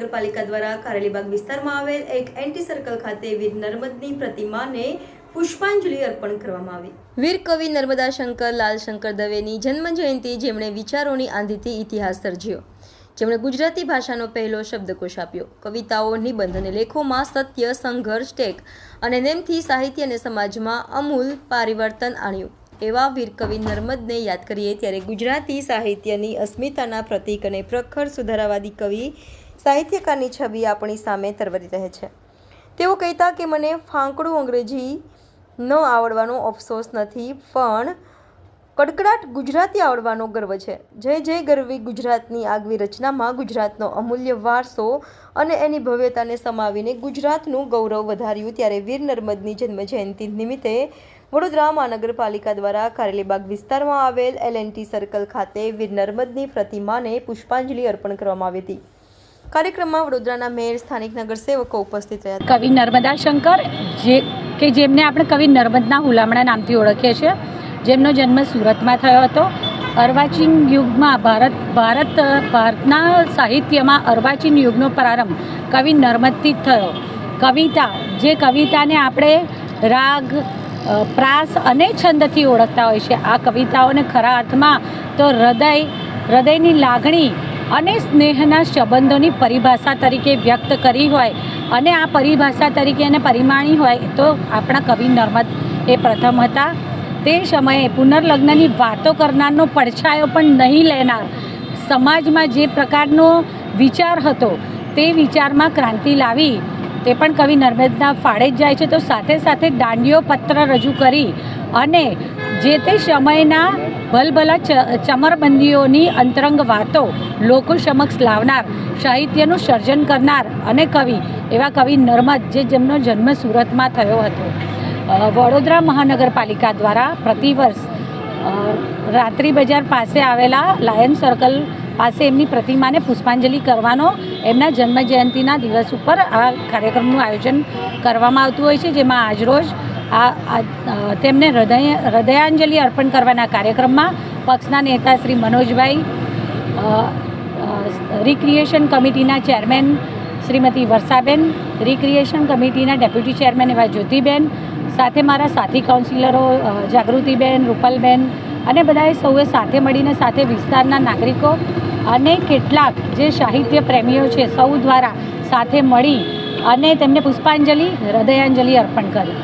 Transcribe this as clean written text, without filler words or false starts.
મહાનગરપાલિકા દ્વારા કારેલીબાગ વિસ્તારમાં આવેલ એક એન્ટી સર્કલ ખાતે વીર નર્મદની પ્રતિમાને પુષ્પાંજલિ અર્પણ કરવામાં આવી। વીર કવિ નર્મદા શંકર લાલશંકર દવેની જન્મ જયંતિ, જેમણે વિચારોની આંધીથી ઇતિહાસ સર્જ્યો, જેમણે ગુજરાતી ભાષાનો પહેલો શબ્દકોશ આપ્યો, કવિતાઓ, નિબંધ અને લેખોમાં સત્ય, સંઘર્ષ, ટેક અને નેમથી સાહિત્ય અને સમાજમાં અમૂલ પરિવર્તન આણ્યું એવા વીર કવિ નર્મદને યાદ કરીએ ત્યારે ગુજરાતી સાહિત્યની અસ્મિતાના પ્રતીક અને પ્રખર સુધારાવાદી કવિ સાહિત્યકારની છબી આપણી સામે તરવરી રહે છે। તેઓ કહેતા કે મને ફાંકડું અંગ્રેજી ન આવડવાનો અફસોસ નથી, પણ કડકડાટ ગુજરાતી આવડવાનો ગર્વ છે। જય જય ગરવી ગુજરાતની આગવી રચનામાં ગુજરાતનો અમૂલ્ય વારસો અને એની ભવ્યતાને સમાવીને ગુજરાતનું ગૌરવ વધાર્યું। ત્યારે વીર નર્મદની જન્મ જયંતિ નિમિત્તે વડોદરા મહાનગરપાલિકા દ્વારા કારેલીબાગ વિસ્તારમાં આવેલ એલ&ટી સર્કલ ખાતે વીર નર્મદની પ્રતિમાને પુષ્પાંજલિ અર્પણ કરવામાં આવી હતી। કાર્યક્રમમાં વડોદરાના મેયર, સ્થાનિક નગરસેવકો ઉપસ્થિત રહ્યા। કવિ નર્મદા શંકર જેમને આપણે કવિ નર્મદના હુલામણા નામથી ઓળખીએ છીએ, જેમનો જન્મ સુરતમાં થયો હતો। અર્વાચીન યુગમાં ભારતના સાહિત્યમાં અર્વાચીન યુગનો પ્રારંભ કવિ નર્મદથી જ થયો। જે કવિતાને આપણે રાગ, પ્રાસ અને છંદથી ઓળખતા હોય છે। આ કવિતાઓને ખરા અર્થમાં તો હૃદયની લાગણી અને સ્નેહના સંબંધોની પરિભાષા તરીકે વ્યક્ત કરી હોય અને આ પરિભાષા તરીકે એને પરિમાણી હોય તો આપણા કવિ નર્મદ એ પ્રથમ હતા। તે સમયે પુનર્લગ્નની વાતો કરનારનો પડછાયો પણ નહીં લેનાર, સમાજમાં જે પ્રકારનો વિચાર હતો તે વિચારમાં ક્રાંતિ લાવી તે પણ કવિ નર્મદના ફાળે જ જાય છે। તો સાથે સાથે દાંડિયો પત્ર રજૂ કરી અને જે તે સમયના ભલભલા ચમરબંધીઓની અંતરંગ વાતો લોકો સમક્ષ લાવનાર, સાહિત્યનું સર્જન કરનાર અને કવિ એવા કવિ નર્મદ જેમનો જન્મ સુરતમાં થયો હતો। વડોદરા મહાનગરપાલિકા દ્વારા પ્રતિવર્ષ રાત્રિ બજાર પાસે આવેલા લાયન સર્કલ પાસે એમની પ્રતિમાને પુષ્પાંજલિ કરવાનો એમના જન્મજયંતિના દિવસ ઉપર આ કાર્યક્રમનું આયોજન કરવામાં આવતું હોય છે, જેમાં આજરોજ તેમને હૃદયાંજલિ અર્પણ કરવાના કાર્યક્રમમાં પક્ષના નેતા શ્રી મનોજભાઈ, રિક્રિએશન કમિટીના ચેરમેન શ્રીમતી વર્ષાબેન, રિક્રિએશન કમિટીના ડેપ્યુટી ચેરમેન એવા જ્યોતિબેન, સાથે મારા સાથી કાઉન્સિલરો જાગૃતિબેન, રૂપલબેન અને બધાએ સૌએ સાથે મળીને સાથે વિસ્તારના નાગરિકો અને કેટલાક જે સાહિત્ય પ્રેમીઓ છે સૌ દ્વારા સાથે મળી અને તેમને પુષ્પાંજલિ, હૃદયાંજલિ અર્પણ કરી।